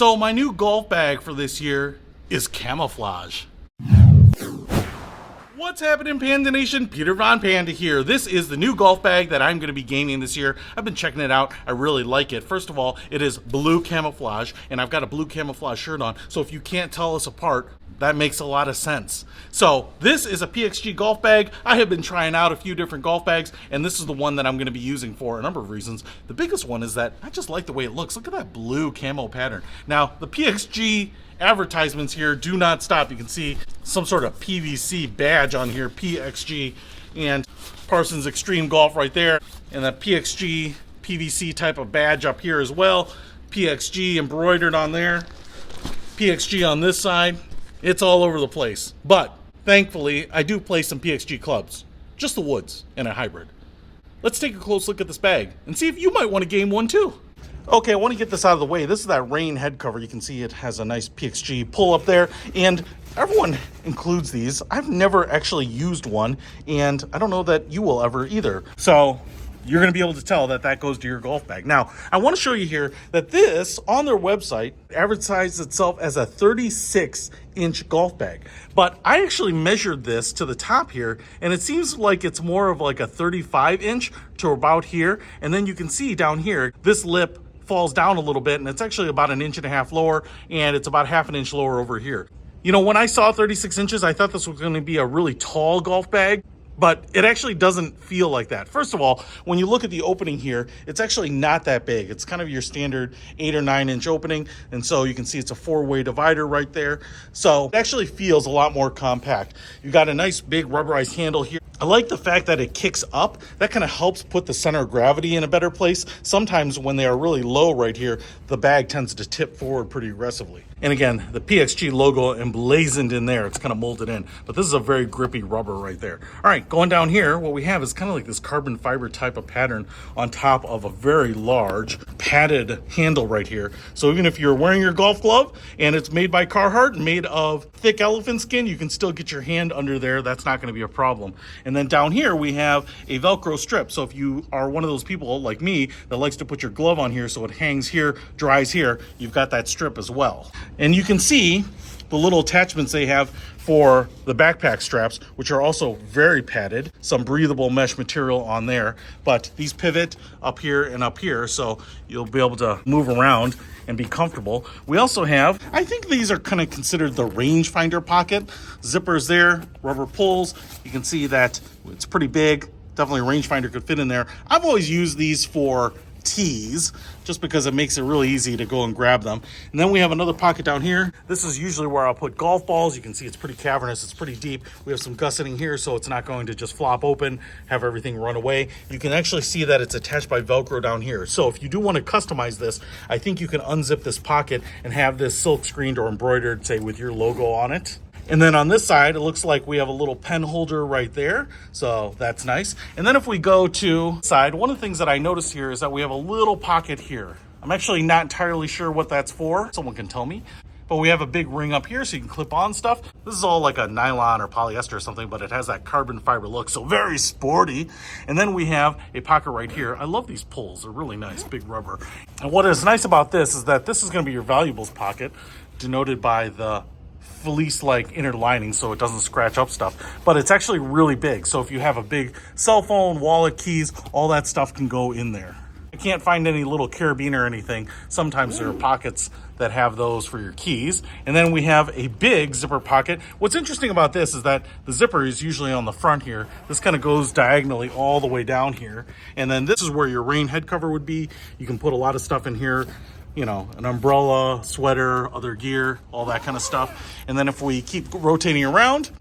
So my new golf bag for this year is camouflage. What's happening, Panda Nation? Peter Von Panda here. This is the new golf bag that I'm going to be gaming this year. I've been checking it out. I really like it. First of all, it is blue camouflage, and I've got a blue camouflage shirt on, so if you can't tell us apart, that makes a lot of sense. So this is a PXG golf bag. I have been trying out a few different golf bags, and this is the one that I'm going to be using for a number of reasons. The biggest one is that I just like the way it looks. Look at that blue camo pattern. Now, the PXG advertisements here do not stop. You can see some sort of PVC badge on here, PXG, and Parsons Extreme Golf right there, and that PXG PVC type of badge up here as well. PXG embroidered on there, PXG on this side. It's all over the place, but thankfully I do play some PXG clubs, just the woods and a hybrid. Let's take a close look at this bag and see if you might want to game one too. Okay, I want to get this out of the way. This is that rain head cover. You can see it has a nice PXG pull up there, and everyone includes these. I've never actually used one, and I don't know that you will ever either. So you're going to be able to tell that that goes to your golf bag. Now, I want to show you here that this, on their website, advertises itself as a 36-inch golf bag. But I actually measured this to the top here, and it seems like it's more of like a 35-inch to about here. And then you can see down here, this lip falls down a little bit, and it's actually about 1.5 inches lower, and it's about 1/2 inch lower over here. You know, when I saw 36 inches, I thought this was going to be a really tall golf bag, but it actually doesn't feel like that. First of all, when you look at the opening here, it's actually not that big. It's kind of your standard 8 or 9 inch opening. And so you can see it's a 4-way divider right there. So it actually feels a lot more compact. You got a nice big rubberized handle here. I like the fact that it kicks up. That kind of helps put the center of gravity in a better place. Sometimes when they are really low right here, the bag tends to tip forward pretty aggressively. And again, the PXG logo emblazoned in there. It's kind of molded in, but this is a very grippy rubber right there. All right, going down here, what we have is kind of like this carbon fiber type of pattern on top of a very large padded handle right here. So even if you're wearing your golf glove and it's made by Carhartt, made of thick elephant skin, you can still get your hand under there. That's not going to be a problem. And then down here, we have a Velcro strip. So if you are one of those people like me that likes to put your glove on here so it hangs here, dries here, you've got that strip as well. And you can see the little attachments they have for the backpack straps, which are also very padded, some breathable mesh material on there, but these pivot up here and up here, so you'll be able to move around and be comfortable. We also have, I think these are kind of considered the rangefinder pocket. Zippers there, rubber pulls. You can see that it's pretty big. Definitely a rangefinder could fit in there. I've always used these for tees just because it makes it really easy to go and grab them. And then we have another pocket down here. This is usually where I'll put golf balls. You can see it's pretty cavernous, it's pretty deep. We have some gusseting here so it's not going to just flop open, have everything run away. You can actually see that it's attached by Velcro down here. So if you do want to customize this, I think you can unzip this pocket and have this silk screened or embroidered, say, with your logo on it. And then on this side, it looks like we have a little pen holder right there. So that's nice. And then if we go to side, one of the things that I noticed here is that we have a little pocket here. I'm actually not entirely sure what that's for. Someone can tell me. But we have a big ring up here so you can clip on stuff. This is all like a nylon or polyester or something, but it has that carbon fiber look, so very sporty. And then we have a pocket right here. I love these pulls. They're really nice, big rubber. And what is nice about this is that this is going to be your valuables pocket, denoted by the fleece-like inner lining so it doesn't scratch up stuff, but it's actually really big. So if you have a big cell phone, wallet, keys, all that stuff can go in there. I can't find any little carabiner or anything. Sometimes there are pockets that have those for your keys. And then we have a big zipper pocket. What's interesting about this is that the zipper is usually on the front here. This kind of goes diagonally all the way down here. And then this is where your rain head cover would be. You can put a lot of stuff in here. You know, an umbrella, sweater, other gear, all that kind of stuff. And then if we keep rotating around,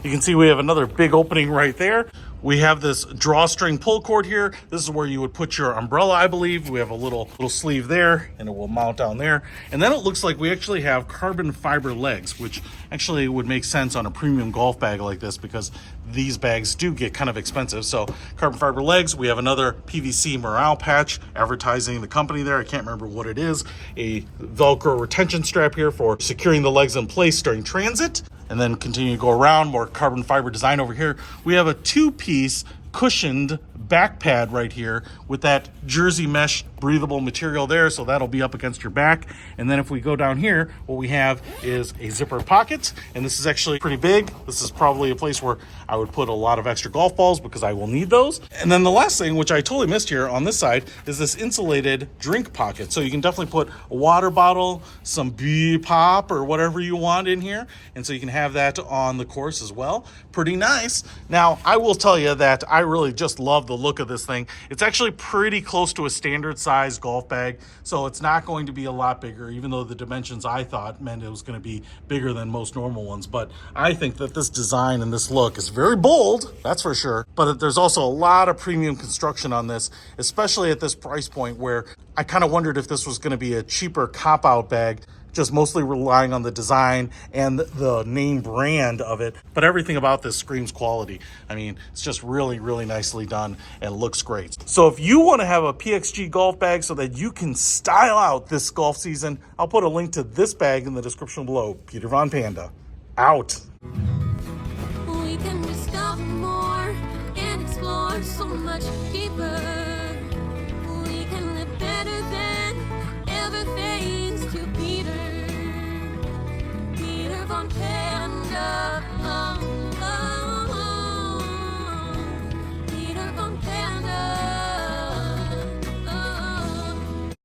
you can see we have another big opening right there. We have this drawstring pull cord here. This is where you would put your umbrella, I believe. We have a little sleeve there, and it will mount down there. And then it looks like we actually have carbon fiber legs, which actually would make sense on a premium golf bag like this because these bags do get kind of expensive. So carbon fiber legs. We have another PVC morale patch advertising the company there. I can't remember what it is. A Velcro retention strap here for securing the legs in place during transit. And then continue to go around, more carbon fiber design over here. We have a 2-piece cushioned back pad right here with that jersey mesh breathable material there, so that'll be up against your back. And then if we go down here, what we have is a zipper pocket, and this is actually pretty big. This is probably a place where I would put a lot of extra golf balls because I will need those. And then the last thing, which I totally missed here on this side, is this insulated drink pocket. So you can definitely put a water bottle, some bee pop or whatever you want in here, and so you can have that on the course as well. Pretty nice. Now, I will tell you that I really just love the look of this thing. It's actually pretty close to a standard size golf bag, so it's not going to be a lot bigger, even though the dimensions I thought meant it was going to be bigger than most normal ones. But I think that this design and this look is very bold, that's for sure. But there's also a lot of premium construction on this, especially at this price point, where I kind of wondered if this was going to be a cheaper cop-out bag, just mostly relying on the design and the name brand of it. But everything about this screams quality. I mean, it's just really, really nicely done and looks great. So if you want to have a PXG golf bag so that you can style out this golf season, I'll put a link to this bag in the description below. Peter Von Panda, out. We can discover more and explore so much deeper.